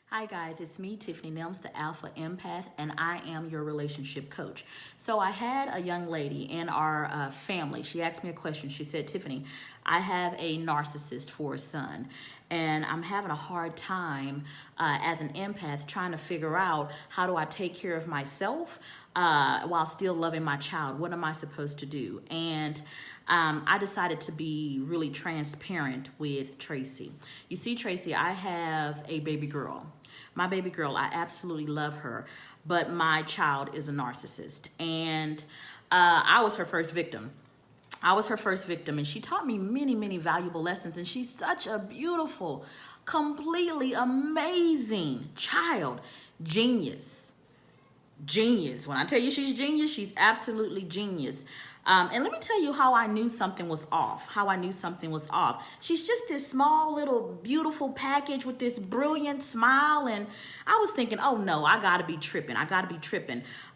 Hi guys, it's me, Tiffany Nelms, the Alpha Empath, and I am your relationship coach. So I had a young lady in our family. She asked me a question. She said, Tiffany, I have a narcissist for a son, and I'm having a hard time as an empath trying to figure out how do I take care of myself while still loving my child. What am I supposed to do? And I decided to be really transparent with Tracy. You see, Tracy, I have a baby girl. My baby girl, I absolutely love her, but my child is a narcissist. And I was her first victim. And she taught me many, many valuable lessons. And she's such a beautiful, completely amazing child. Genius. When I tell you she's genius, she's absolutely genius. And let me tell you how I knew something was off. She's just this small little beautiful package with this brilliant smile. And I was thinking, oh no, I gotta be tripping.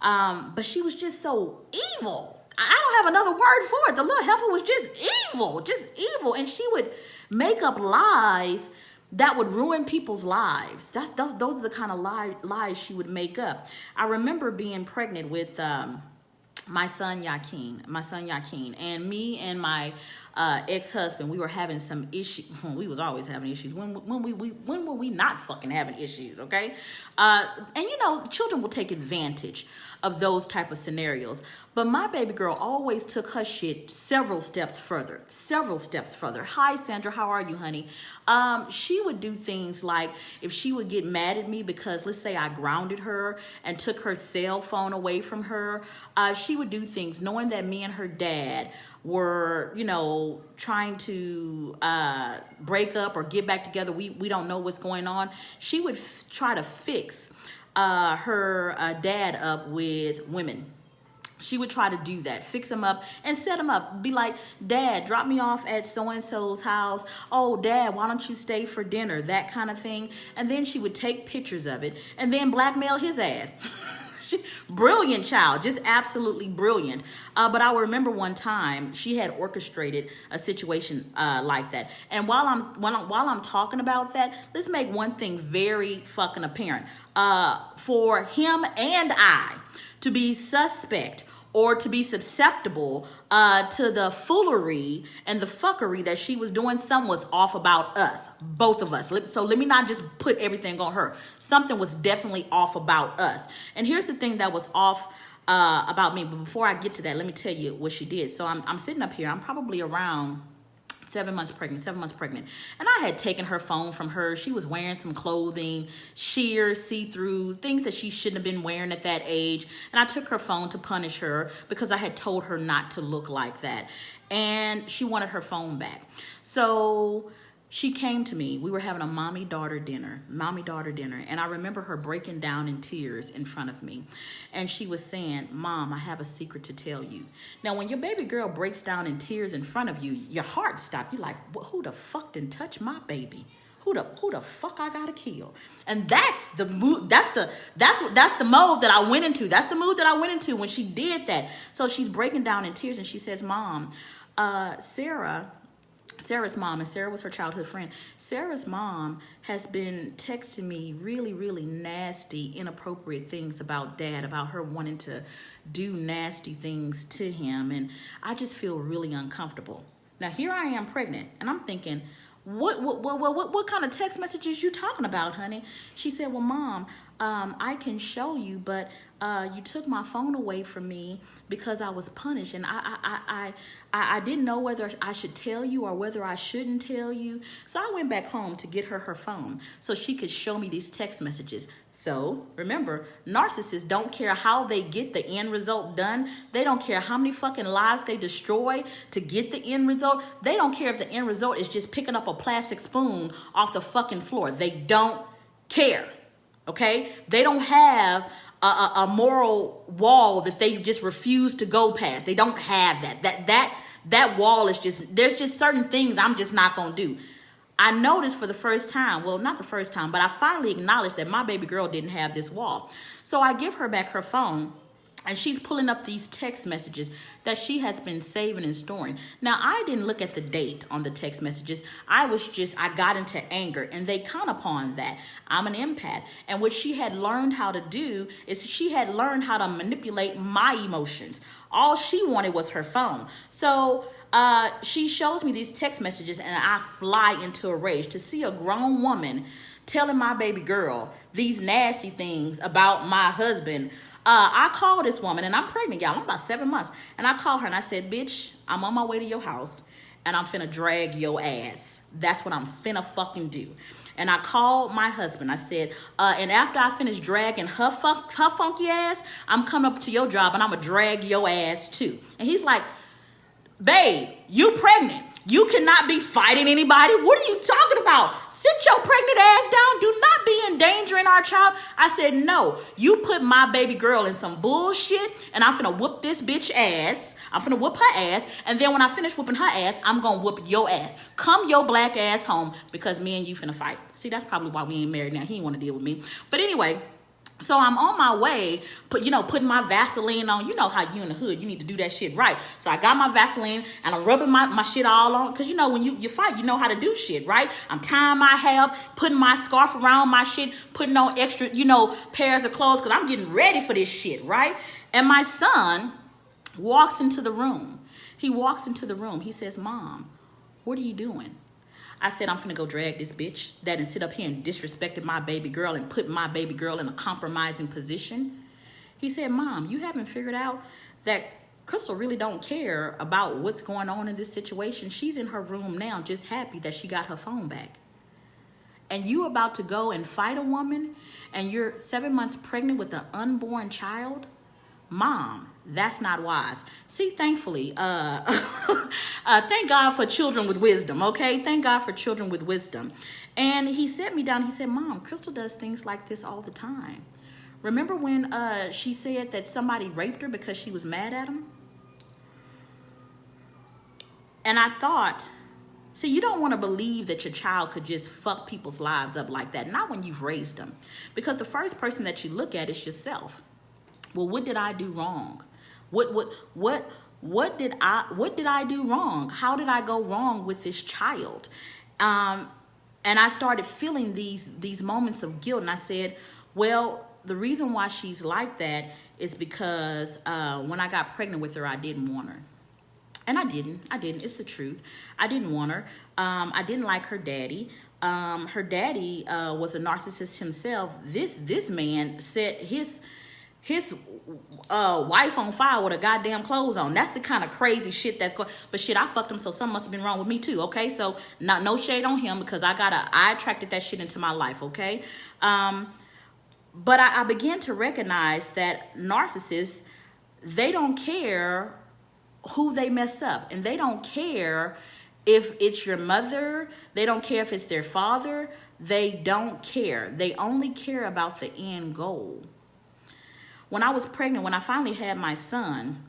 But she was just so evil. I don't have another word for it. The little heifer was just evil. And she would make up lies that would ruin people's lives. Those are the kind of lies she would make up. I remember being pregnant with my son Yakin, and me and my ex-husband, we were having some issues. We was always having issues. When were we not fucking having issues? Okay, and you know, children will take advantage of those type of scenarios. But my baby girl always took her shit several steps further. Hi, Sandra, how are you, honey? She would do things like, if she would get mad at me because, let's say, I grounded her and took her cell phone away from her, she would do things knowing that me and her dad were, you know, trying to break up or get back together. We don't know what's going on. She would try to fix her dad up with women. She would try to do that, fix him up and set him up. Be like, Dad, drop me off at so-and-so's house. Oh, Dad, why don't you stay for dinner? That kind of thing. And then she would take pictures of it and then blackmail his ass. Brilliant child, just absolutely brilliant. But I remember one time she had orchestrated a situation like that. And while I'm talking about that, let's make one thing very fucking apparent. For him and I to be suspect or to be susceptible to the foolery and the fuckery that she was doing, something was off about us, both of us. So let me not just put everything on her. Something was definitely off about us. And here's the thing that was off about me. But before I get to that, let me tell you what she did. So I'm sitting up here. I'm probably around 7 months pregnant. And I had taken her phone from her. She was wearing some clothing, sheer, see-through, things that she shouldn't have been wearing at that age. And I took her phone to punish her because I had told her not to look like that. And she wanted her phone back. So she came to me. We were having a mommy-daughter dinner. And I remember her breaking down in tears in front of me. And she was saying, Mom, I have a secret to tell you. Now, when your baby girl breaks down in tears in front of you, your heart stops. You're like, well, who the fuck didn't touch my baby? Who the fuck I gotta kill? And that's the mood. That's the mode that I went into. That's the mood that I went into when she did that. So she's breaking down in tears and she says, Mom, Sarah's mom, and Sarah was her childhood friend. Sarah's mom has been texting me really, really nasty, inappropriate things about Dad, about her wanting to do nasty things to him. And I just feel really uncomfortable. Now, here I am pregnant, and I'm thinking, what kind of text messages you talking about, honey? She said, well, Mom, I can show you, but you took my phone away from me because I was punished, and I didn't know whether I should tell you or whether I shouldn't tell you. So I went back home to get her phone so she could show me these text messages. So remember, narcissists don't care how they get the end result done. They don't care how many fucking lives they destroy to get the end result. They don't care if the end result is just picking up a plastic spoon off the fucking floor. They don't care. Okay? They don't have a moral wall that they just refuse to go past. They don't have that. That wall is just, there's just certain things I'm just not going to do. I noticed for the first time, well, not the first time, but I finally acknowledged that my baby girl didn't have this wall. So I give her back her phone. And she's pulling up these text messages that she has been saving and storing. Now, I didn't look at the date on the text messages. I got into anger, and they count upon that. I'm an empath. And what she had learned how to do is she had learned how to manipulate my emotions. All she wanted was her phone. So she shows me these text messages, and I fly into a rage to see a grown woman telling my baby girl these nasty things about my husband. I called this woman, and I'm pregnant, y'all. I'm about 7 months. And I called her, and I said, bitch, I'm on my way to your house, and I'm finna drag your ass. That's what I'm finna fucking do. And I called my husband. I said, and after I finish dragging her funky ass, I'm coming up to your job, and I'm gonna drag your ass too. And he's like, babe, you pregnant. You cannot be fighting anybody. What are you talking about? Sit your pregnant ass down. Do not be endangering our child. I said, no, you put my baby girl in some bullshit, and I'm finna whoop this bitch ass. I'm finna whoop her ass. And then when I finish whooping her ass, I'm gonna whoop your ass. Come your black ass home, because me and you finna fight. See, that's probably why we ain't married now. He ain't want to deal with me. But anyway, so I'm on my way, putting my Vaseline on. You know how you in the hood, you need to do that shit right. So I got my Vaseline, and I'm rubbing my shit all on. Because, when you fight, you know how to do shit, right? I'm tying my hair up, putting my scarf around my shit, putting on extra, pairs of clothes, because I'm getting ready for this shit, right? And my son walks into the room. He walks into the room. He says, Mom, what are you doing? I said, I'm finna go drag this bitch that and sit up here and disrespected my baby girl and put my baby girl in a compromising position. He said, Mom, you haven't figured out that Crystal really don't care about what's going on in this situation. She's in her room now just happy that she got her phone back. And you about to go and fight a woman, and you're 7 months pregnant with an unborn child? Mom, that's not wise. See, thankfully, thank God for children with wisdom, okay? Thank God for children with wisdom. And he sat me down. He said, Mom, Crystal does things like this all the time. Remember when she said that somebody raped her because she was mad at him? And I thought, see, you don't want to believe that your child could just fuck people's lives up like that. Not when you've raised them. Because the first person that you look at is yourself. Well, what did I do wrong? What did I do wrong? How did I go wrong with this child? And I started feeling these moments of guilt. And I said, well, the reason why she's like that is because when I got pregnant with her, I didn't want her. And I didn't. It's the truth. I didn't want her. I didn't like her daddy. Her daddy was a narcissist himself. This man set his wife on fire with her goddamn clothes on. That's the kind of crazy shit that's going. But shit, I fucked him, so something must have been wrong with me too. Okay, so no shade on him, because I attracted that shit into my life. Okay, but I began to recognize that narcissists, they don't care who they mess up, and they don't care if it's your mother. They don't care if it's their father. They don't care. They only care about the end goal. When I was pregnant, when I finally had my son,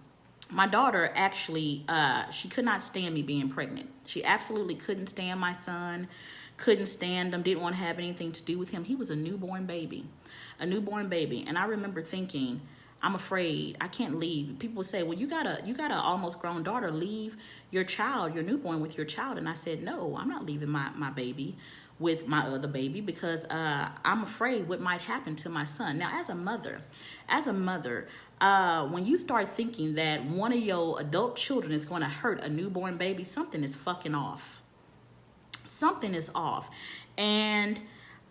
my daughter actually, she could not stand me being pregnant. She absolutely couldn't stand my son, couldn't stand him, didn't want to have anything to do with him. He was a newborn baby. And I remember thinking, I'm afraid, I can't leave. People would say, well, you got a almost grown daughter, leave your child, your newborn with your child. And I said, no, I'm not leaving my baby with my other baby, because I'm afraid what might happen to my son. Now, as a mother, when you start thinking that one of your adult children is going to hurt a newborn baby, something is fucking off. Something is off. And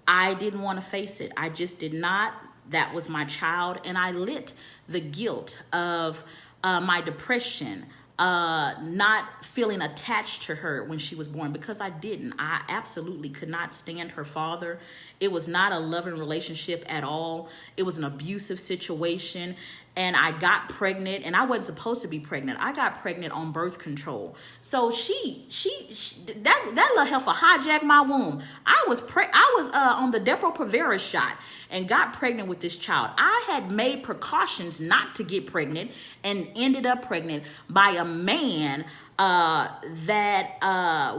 I didn't want to face it. I just did not. That was my child. And I lit the guilt of my depression, not feeling attached to her when she was born, because I didn't. I absolutely could not stand her father. It was not a loving relationship at all. It was an abusive situation. And I got pregnant, and I wasn't supposed to be pregnant. I got pregnant on birth control. So that little heifer hijacked my womb. I was on the Depo-Provera shot and got pregnant with this child. I had made precautions not to get pregnant and ended up pregnant by a man that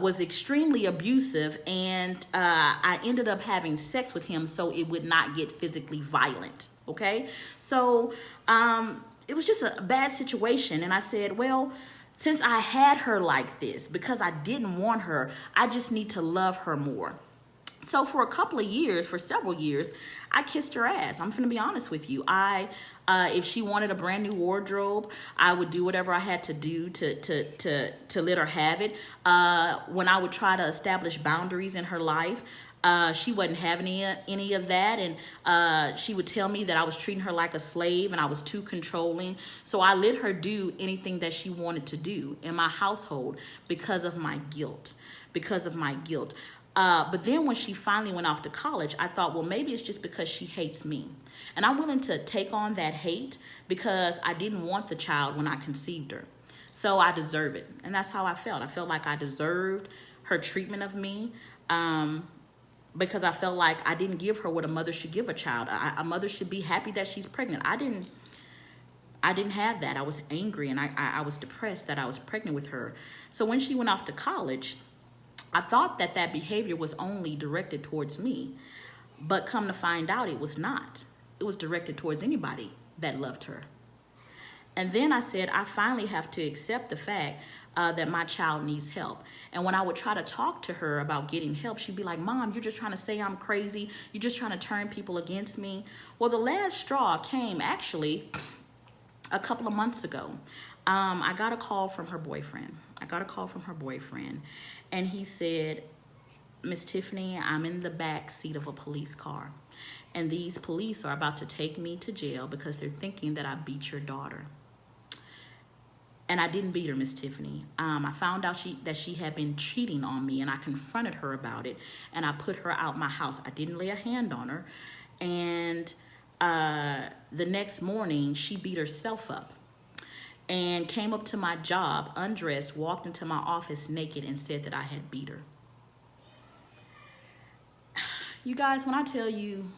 was extremely abusive, and I ended up having sex with him so it would not get physically violent. Okay, so it was just a bad situation. And I said, well, since I had her like this, because I didn't want her, I just need to love her more. So for a couple of years, for several years, I kissed her ass. I'm going to be honest with you. If she wanted a brand new wardrobe, I would do whatever I had to do to let her have it. When I would try to establish boundaries in her life, she wasn't having any of that, and she would tell me that I was treating her like a slave and I was too controlling. So I let her do anything that she wanted to do in my household because of my guilt. But then when she finally went off to college, I thought, well, maybe it's just because she hates me. And I'm willing to take on that hate because I didn't want the child when I conceived her. So I deserve it. And that's how I felt. I felt like I deserved her treatment of me because I felt like I didn't give her what a mother should give a child. A mother should be happy that she's pregnant. I didn't have that. I was angry and I was depressed that I was pregnant with her. So when she went off to college, I thought that behavior was only directed towards me, but come to find out it was not. It was directed towards anybody that loved her. And then I said, I finally have to accept the fact that my child needs help. And when I would try to talk to her about getting help, she'd be like, Mom, you're just trying to say I'm crazy. You're just trying to turn people against me. Well, the last straw came actually a couple of months ago. I got a call from her boyfriend. And he said, Miss Tiffany, I'm in the back seat of a police car. And these police are about to take me to jail because they're thinking that I beat your daughter. And I didn't beat her, Miss Tiffany. I found out that she had been cheating on me, and I confronted her about it, and I put her out my house. I didn't lay a hand on her. And the next morning, she beat herself up and came up to my job, undressed, walked into my office naked, and said that I had beat her. You guys, when I tell you,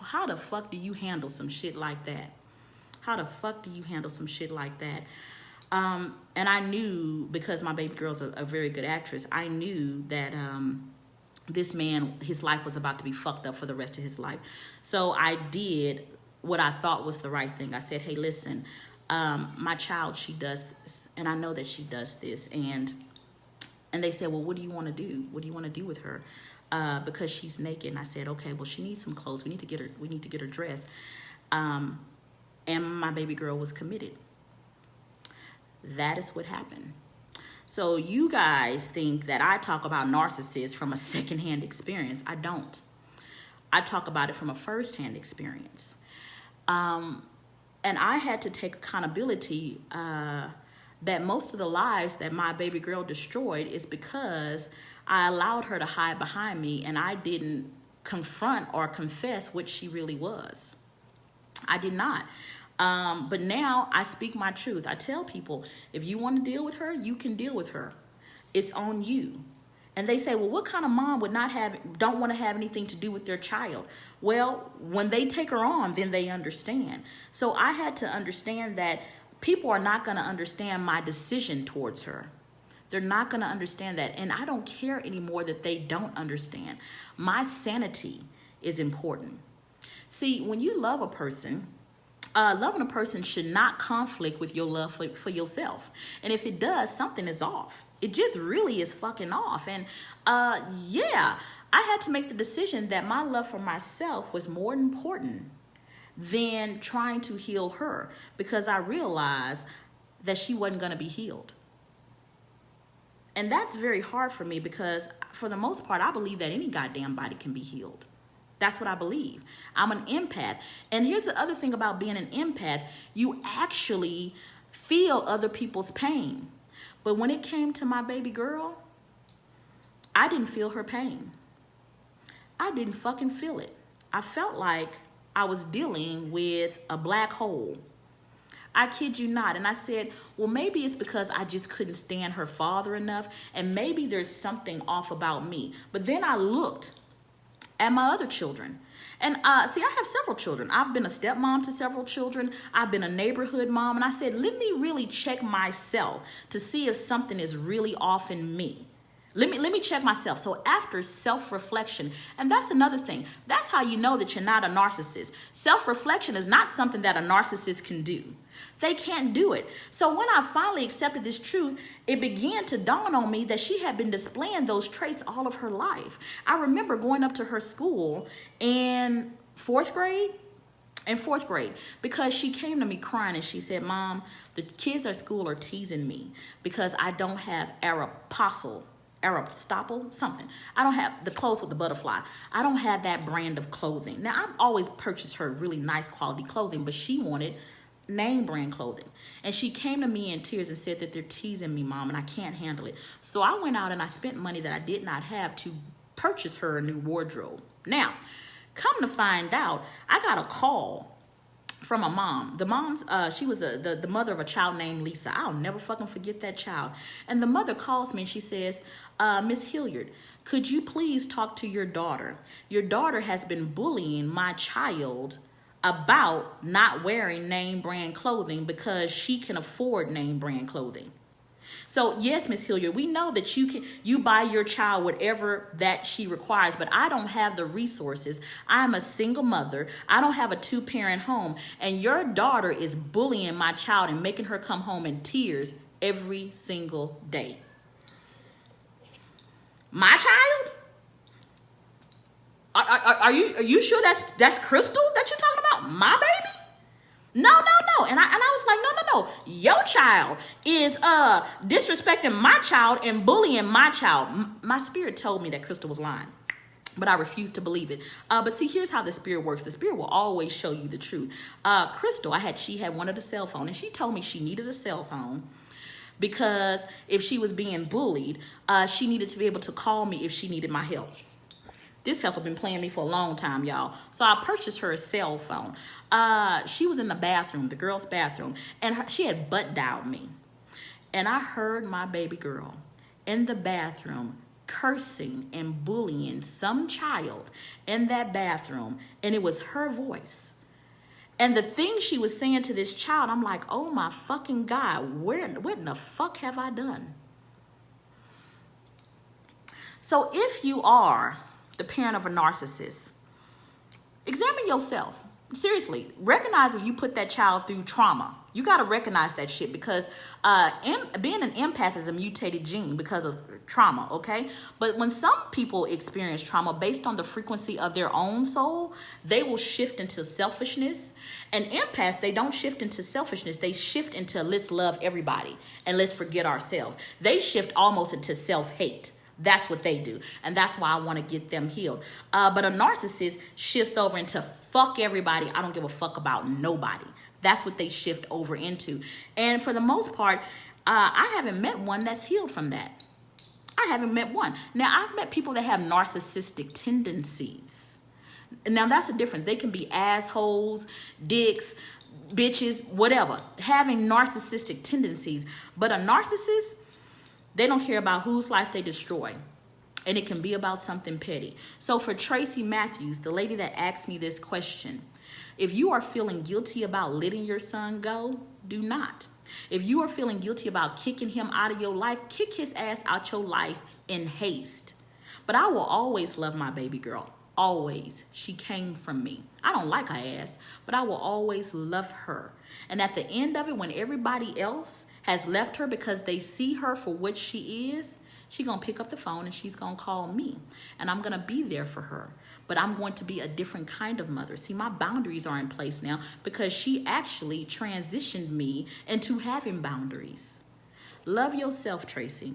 how the fuck do you handle some shit like that? And I knew, because my baby girl's a very good actress, I knew that this man, his life was about to be fucked up for the rest of his life. So I did what I thought was the right thing. I said, hey, listen, my child, she does this, and I know that she does this. And they said, well, what do you want to do? What do you want to do with her? Because she's naked. And I said, okay, well, she needs some clothes. We need to get her dressed. And my baby girl was committed. That is what happened. So you guys think that I talk about narcissists from a secondhand experience. I don't. I talk about it from a firsthand experience. And I had to take accountability that most of the lives that my baby girl destroyed is because I allowed her to hide behind me and I didn't confront or confess what she really was. I did not. But now I speak my truth. I tell people, if you want to deal with her, you can deal with her. It's on you. And they say, well, what kind of mom don't want to have anything to do with their child? Well, when they take her on, then they understand. So I had to understand that people are not going to understand my decision towards her. They're not going to understand that. And I don't care anymore that they don't understand. My sanity is important. See, when you love a person, loving a person should not conflict with your love for yourself. And if it does, something is off. It just really is fucking off. And I had to make the decision that my love for myself was more important than trying to heal her, because I realized that she wasn't going to be healed. And that's very hard for me because for the most part, I believe that any goddamn body can be healed. That's what I believe. I'm an empath. And here's the other thing about being an empath. You actually feel other people's pain. But when it came to my baby girl, I didn't feel her pain. I didn't fucking feel it. I felt like I was dealing with a black hole. I kid you not. And I said, well, maybe it's because I just couldn't stand her father enough. And maybe there's something off about me. But then I looked at my other children. And see, I have several children. I've been a stepmom to several children. I've been a neighborhood mom. And I said, let me really check myself to see if something is really off in me. Let me check myself. So after self-reflection, and that's another thing. That's how you know that you're not a narcissist. Self-reflection is not something that a narcissist can do. They can't do it. So when I finally accepted this truth, it began to dawn on me that she had been displaying those traits all of her life. I remember going up to her school in fourth grade, because she came to me crying and she said, Mom, the kids at school are teasing me because I don't have Aeropostale, something. I don't have the clothes with the butterfly. I don't have that brand of clothing. Now, I've always purchased her really nice quality clothing, but she wanted name brand clothing. And she came to me in tears and said that they're teasing me, Mom, and I can't handle it. So I went out and I spent money that I did not have to purchase her a new wardrobe. Now, come to find out, I got a call from a mom. The mom's, she was the mother of a child named Lisa. I'll never fucking forget that child. And the mother calls me and she says, Miss Hilliard, could you please talk to your daughter? Your daughter has been bullying my child about not wearing name brand clothing because she can afford name brand clothing. So yes, Miss Hilliard, we know that you buy your child whatever that she requires, but I don't have the resources. I'm a single mother. I don't have a 2-parent home, and your daughter is bullying my child and making her come home in tears every single day. My child? Are you sure that's Crystal that you're talking about? My baby? No. And I was like, no. Your child is disrespecting my child and bullying my child. My spirit told me that Crystal was lying, but I refused to believe it. But see, here's how the spirit works. The spirit will always show you the truth. Crystal, she had wanted a cell phone, and she told me she needed a cell phone because if she was being bullied, she needed to be able to call me if she needed my help. This heifer been playing me for a long time, y'all. So I purchased her a cell phone. She was in the bathroom, the girl's bathroom, and she had butt dialed me. And I heard my baby girl in the bathroom cursing and bullying some child in that bathroom, and it was her voice. And the thing she was saying to this child, I'm like, oh my fucking God, what in the fuck have I done? So if you are the parent of a narcissist, examine yourself. Seriously, recognize if you put that child through trauma. You got to recognize that shit because being an empath is a mutated gene because of trauma, okay? But when some people experience trauma based on the frequency of their own soul, they will shift into selfishness. And empaths, they don't shift into selfishness. They shift into let's love everybody and let's forget ourselves. They shift almost into self-hate. That's what they do. And that's why I want to get them healed. But a narcissist shifts over into fuck everybody. I don't give a fuck about nobody. That's what they shift over into. And for the most part, I haven't met one that's healed from that. I haven't met one. Now, I've met people that have narcissistic tendencies. Now, that's the difference. They can be assholes, dicks, bitches, whatever, having narcissistic tendencies. But a narcissist, they don't care about whose life they destroy. And it can be about something petty. So for Tracy Matthews, the lady that asked me this question, if you are feeling guilty about letting your son go, do not. If you are feeling guilty about kicking him out of your life, kick his ass out your life in haste. But I will always love my baby girl. Always. She came from me. I don't like her ass, but I will always love her. And at the end of it, when everybody else has left her because they see her for what she is, she's going to pick up the phone and she's going to call me. And I'm going to be there for her. But I'm going to be a different kind of mother. See, my boundaries are in place now because she actually transitioned me into having boundaries. Love yourself, Tracy.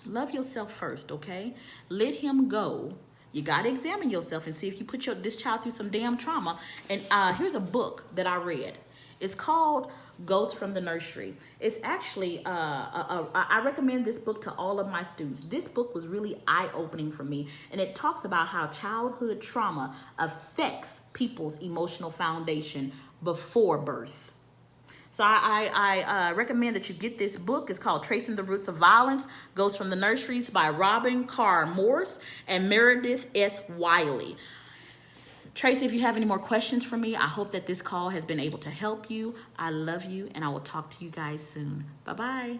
Love yourself first, okay? Let him go. You got to examine yourself and see if you put this child through some damn trauma. And here's a book that I read. It's called Ghosts from the Nursery. It's actually, I recommend this book to all of my students. This book was really eye-opening for me, and it talks about how childhood trauma affects people's emotional foundation before birth. So I recommend that you get this book. It's called Tracing the Roots of Violence, Ghosts from the Nurseries by Robin Carr Morse and Meredith S. Wiley. Tracy, if you have any more questions for me, I hope that this call has been able to help you. I love you, and I will talk to you guys soon. Bye-bye.